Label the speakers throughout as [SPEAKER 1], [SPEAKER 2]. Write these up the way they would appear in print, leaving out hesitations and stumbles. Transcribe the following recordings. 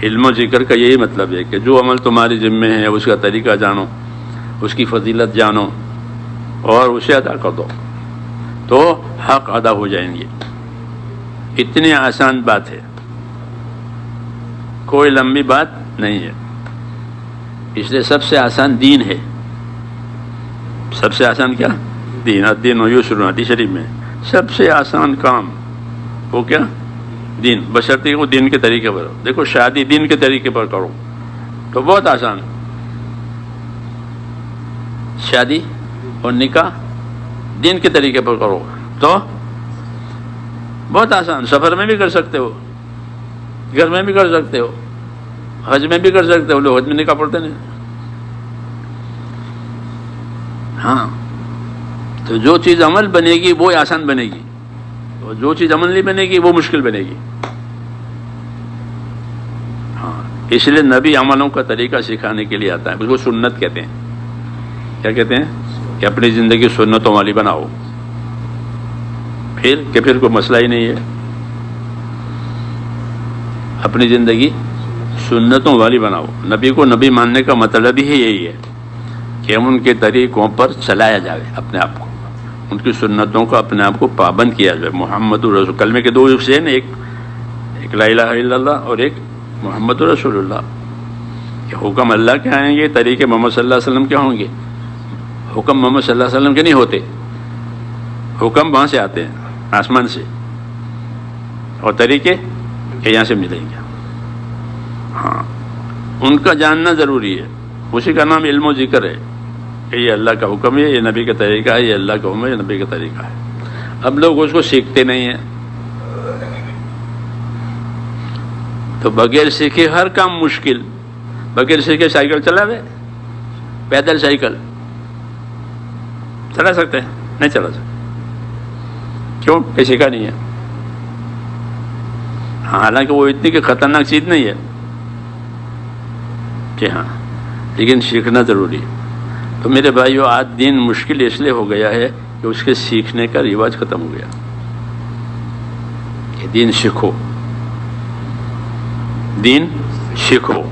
[SPEAKER 1] علم و ذکر کا یہی مطلب ہے کہ جو عمل تمہارے ذمے ہے اس کا طریقہ جانو، اس کی فضیلت جانو اور اسے ادا کر دو تو حق ادا ہو جائیں گے۔ اتنی آسان بات ہے، کوئی لمبی بات نہیں ہے، اس لیے سب سے آسان دین ہے۔ سب سے آسان کیا؟ دین۔ الدین یسر، حدیث شریف میں سب سے آسان کام وہ کیا؟ دین، بشرطیکہ وہ دین کے طریقے پر۔ دیکھو شادی دین کے طریقے پر کرو تو بہت آسان، شادی اور نکاح دین کے طریقے پر کرو تو بہت آسان۔ سفر میں بھی کر سکتے ہو، گھر میں بھی کر سکتے ہو، حج میں بھی کر سکتے ہو، لوگ حج میں نکاح پڑھتے نہیں۔ ہاں، تو جو چیز عمل بنے گی وہ آسان بنے گی، اور جو چیز عمل نہیں بنے گی وہ مشکل بنے گی۔ ہاں، اس لیے نبی عملوں کا طریقہ سکھانے کے لیے آتا ہے، اس کو سنت کہتے ہیں۔ کیا کہتے ہیں؟ کہ اپنی زندگی سنتوں والی بناؤ، پھر کوئی مسئلہ ہی نہیں ہے۔ اپنی زندگی سنتوں والی بناؤ۔ نبی کو نبی ماننے کا مطلب ہی یہی ہے کہ ان کے طریقوں پر چلایا جائے اپنے آپ کو، ان کی سنتوں کو اپنے آپ کو پابند کیا جائے۔ محمد رسول، کلمے کے دو حصے ہیں، ایک لا الہ الا اللہ اور ایک محمد رسول اللہ۔ کہ حکم اللہ کے آئیں گے، طریقے محمد صلی اللہ علیہ وسلم کے ہوں گے۔ حکم محمد صلی اللہ علیہ وسلم کے نہیں ہوتے، حکم وہاں سے آتے ہیں، آسمان سے، اور طریقے کہ یہاں سے ملیں گے۔ ہاں، ان کا جاننا ضروری ہے، اسی کا نام علم و ذکر ہے کہ یہ اللہ کا حکم ہے، یہ نبی کا طریقہ ہے، یہ اللہ کا حکم ہے، یہ نبی کا طریقہ ہے۔ اب لوگ اس کو سیکھتے نہیں ہیں، تو بغیر سیکھے ہر کام مشکل۔ بغیر سیکھے سائیکل چلاوے، پیدل سائیکل چلا سکتے ہیں؟ نہیں چلا سکتے۔ کیوں؟ کہ سیکھا نہیں ہے۔ حالانکہ وہ اتنی کہ خطرناک چیز نہیں ہے کہ ہاں، لیکن سیکھنا ضروری ہے۔ تو میرے بھائیو، آج دین مشکل اس لیے ہو گیا ہے کہ اس کے سیکھنے کا رواج ختم ہو گیا۔ کہ دین سیکھو، دین سیکھو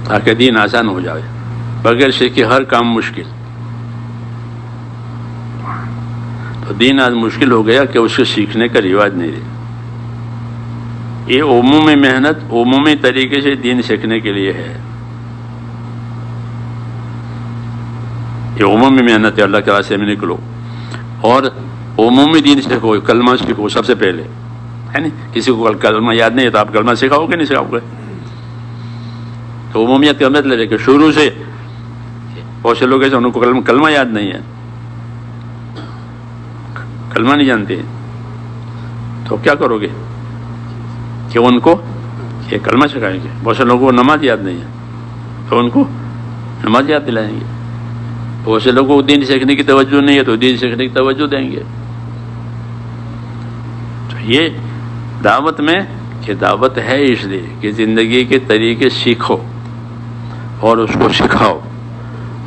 [SPEAKER 1] تاکہ دین آسان ہو جائے۔ بغیر سیکھے ہر کام مشکل۔ تو دین آج مشکل ہو گیا کہ اس کے سیکھنے کا رواج نہیں رہا۔ یہ عمومی محنت عمومی طریقے سے دین سیکھنے کے لیے ہے، یہ عمومی محنت ہے۔ اللہ کے راستے میں نکلو اور عمومی دین سیکھو، کلمہ سیکھو سب سے پہلے، ہے نا؟ کسی کو کلمہ یاد نہیں ہے تو آپ کلمہ سکھاؤ گے نہیں سکھاؤ گے؟ تو عمومیت کا مطلب ہے کہ شروع سے بہت سے لوگ ایسے ان کو کلمہ یاد نہیں ہے، کلمہ نہیں جانتے، تو کیا کرو گے کہ ان کو یہ کلمہ سکھائیں گے۔ بہت سے لوگوں کو نماز یاد نہیں ہے تو ان کو نماز یاد دلائیں گے۔ بہت سے لوگوں کو دین سیکھنے کی توجہ نہیں ہے تو دین سیکھنے کی توجہ دیں گے۔ تو یہ دعوت میں کہ دعوت ہے اس لیے کہ زندگی کے طریقے سیکھو اور اس کو سکھاؤ۔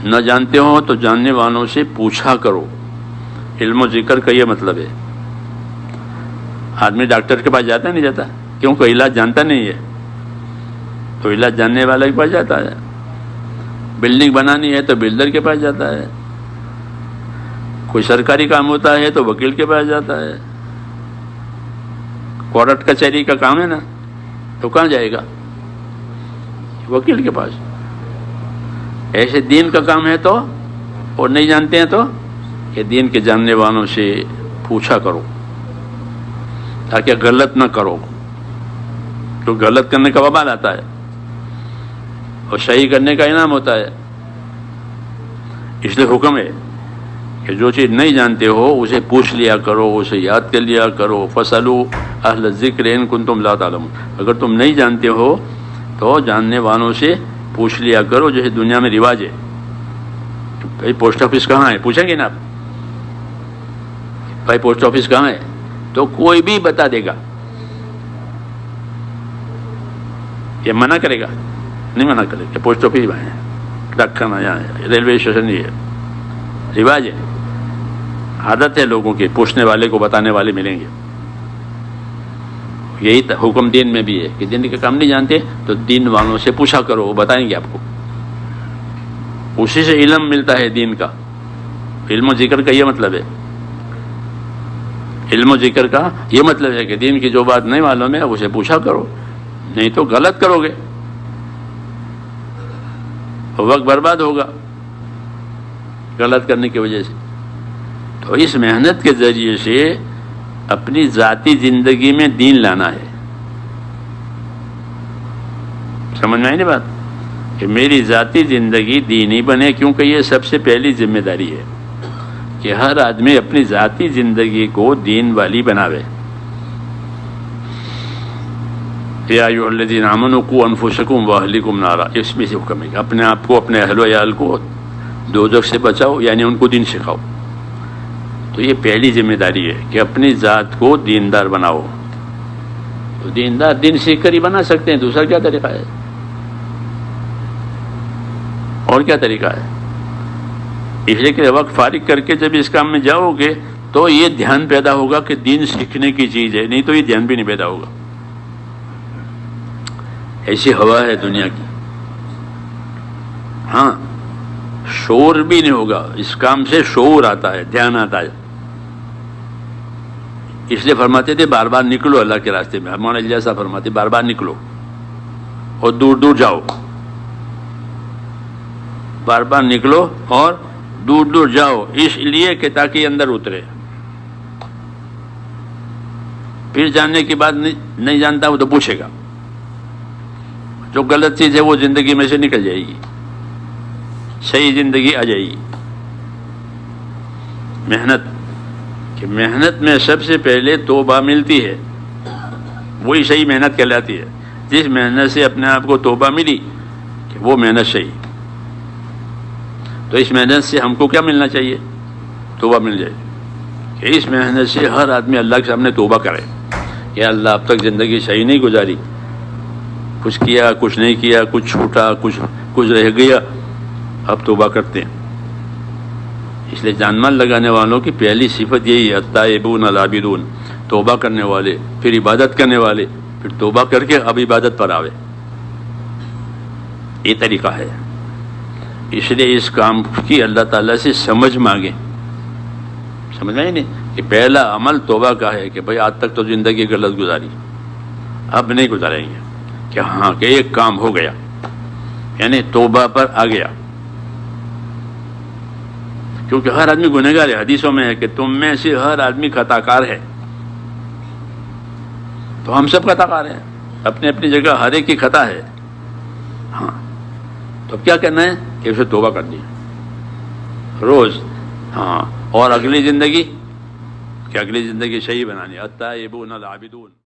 [SPEAKER 1] نہ جانتے ہو تو جاننے والوں سے پوچھا کرو۔ علم و ذکر کا یہ مطلب ہے۔ آدمی ڈاکٹر کے پاس جاتا نہیں جاتا، کیونکہ علاج جانتا نہیں ہے تو علاج جاننے والا کے پاس جاتا ہے۔ بلڈنگ بنانی ہے تو بلڈر کے پاس جاتا ہے، کوئی سرکاری کام ہوتا ہے تو وکیل کے پاس جاتا ہے۔ کورٹ کچہری کا کام ہے نا، تو کہاں جائے گا؟ وکیل کے پاس۔ ایسے دین کا کام ہے تو اور نہیں جانتے ہیں تو کہ دین کے جاننے والوں سے پوچھا کرو تاکہ غلط نہ کرو، تو غلط کرنے کا وبال آتا ہے اور صحیح کرنے کا انعام ہوتا ہے۔ اس لیے حکم ہے کہ جو چیز نہیں جانتے ہو اسے پوچھ لیا کرو، اسے یاد کر لیا کرو۔ فَاسْأَلُوا أَهْلَ الذِّكْرِ إِن كُنتُمْ لَا تَعْلَمُونَ۔ اگر تم نہیں جانتے ہو تو جاننے والوں سے پوچھ لیا کرو، جیسے دنیا میں رواج ہے۔ بھائی پوسٹ آفس کہاں ہے؟ پوچھیں گے نا آپ، بھائی پوسٹ آفس کہاں ہے؟ تو کوئی بھی بتا دے گا۔ یہ منع کرے گا؟ نہیں منع کرے گا۔ پوسٹ آفس ہے، ڈاکخانہ یہاں ہے، ریلوے اسٹیشن یہ ہے، رواج ہے، عادت ہے لوگوں کی، پوچھنے والے کو بتانے والے ملیں گے۔ یہی حکم دین میں بھی ہے کہ دین کے کام نہیں جانتے تو دین والوں سے پوچھا کرو، وہ بتائیں گے آپ کو، اسی سے علم ملتا ہے دین کا۔ علم و ذکر کا یہ مطلب ہے، علم و ذکر کا یہ مطلب ہے کہ دین کی جو بات نہیں معلوم ہے اسے پوچھا کرو، نہیں تو غلط کرو گے، وقت برباد ہوگا غلط کرنے کی وجہ سے۔ تو اس محنت کے ذریعے سے اپنی ذاتی زندگی میں دین لانا ہے۔ سمجھ میں آئی نہیں بات کہ میری ذاتی زندگی دینی بنے، کیونکہ یہ سب سے پہلی ذمہ داری ہے کہ ہر آدمی اپنی ذاتی زندگی کو دین والی بناوے۔ یا ایھا الذین آمنوا قوا انفسکم واہلکم نارا، اس میں سے حکم ہے کہ اپنے آپ کو، اپنے اہل و عیال کو دوزخ سے بچاؤ، یعنی ان کو دین سکھاؤ۔ تو یہ پہلی ذمہ داری ہے کہ اپنی ذات کو دیندار بناؤ۔ تو دیندار دین سیکھ کر ہی بنا سکتے ہیں، دوسرا کیا طریقہ ہے؟ اور کیا طریقہ ہے؟ اس لیے کہ وقت فارغ کر کے جب اس کام میں جاؤ گے تو یہ دھیان پیدا ہوگا کہ دین سیکھنے کی چیز ہے، نہیں تو یہ دھیان بھی نہیں پیدا ہوگا۔ ایسی ہوا ہے دنیا کی، ہاں شعور بھی نہیں ہوگا، اس کام سے شعور آتا ہے، دھیان آتا ہے۔ اس لیے فرماتے تھے بار بار نکلو اللہ کے راستے میں، مولانا الیاس صاحب فرماتے بار بار نکلو اور دور دور جاؤ، بار بار نکلو اور دور دور جاؤ، اس لیے کہ تاکہ اندر اترے۔ پھر جاننے کے بعد نہیں جانتا وہ تو پوچھے گا، جو غلط چیز ہے وہ زندگی میں سے نکل جائے گی، صحیح زندگی آ جائے گی۔ محنت کہ محنت میں سب سے پہلے توبہ ملتی ہے، وہی صحیح محنت کہلاتی ہے۔ جس محنت سے اپنے آپ کو توبہ ملی کہ وہ محنت صحیح۔ تو اس محنت سے ہم کو کیا ملنا چاہیے؟ توبہ مل جائے کہ اس محنت سے ہر آدمی اللہ کے سامنے توبہ کرے کہ اللہ اب تک زندگی صحیح نہیں گزاری، کچھ کیا کچھ نہیں کیا، کچھ چھوٹا کچھ رہ گیا، اب توبہ کرتے ہیں۔ اس لیے جان مال لگانے والوں کی پہلی صفت یہی ہے، التائبون العابدون، توبہ کرنے والے، پھر عبادت کرنے والے، پھر توبہ کر کے اب عبادت پر آوے۔ یہ طریقہ ہے۔ اس لیے اس کام کی اللہ تعالیٰ سے سمجھ مانگیں۔ سمجھ میں ہی نہیں کہ پہلا عمل توبہ کا ہے کہ بھائی آج تک تو زندگی غلط گزاری، اب نہیں گزاریں گے، کہ ہاں کہ ایک کام ہو گیا، یعنی توبہ پر آ گیا۔ کیونکہ ہر آدمی گنہگار ہے، حدیثوں میں ہے کہ تم میں سے ہر آدمی خطا کار ہے۔ تو ہم سب خطا کار ہیں، اپنی اپنی جگہ ہر ایک کی خطا ہے۔ ہاں تو اب کیا کرنا ہے کہ اسے توبہ کرنی ہے روز، ہاں، اور اگلی زندگی کہ اگلی زندگی صحیح بنانی ہے۔ التائبون العابدون۔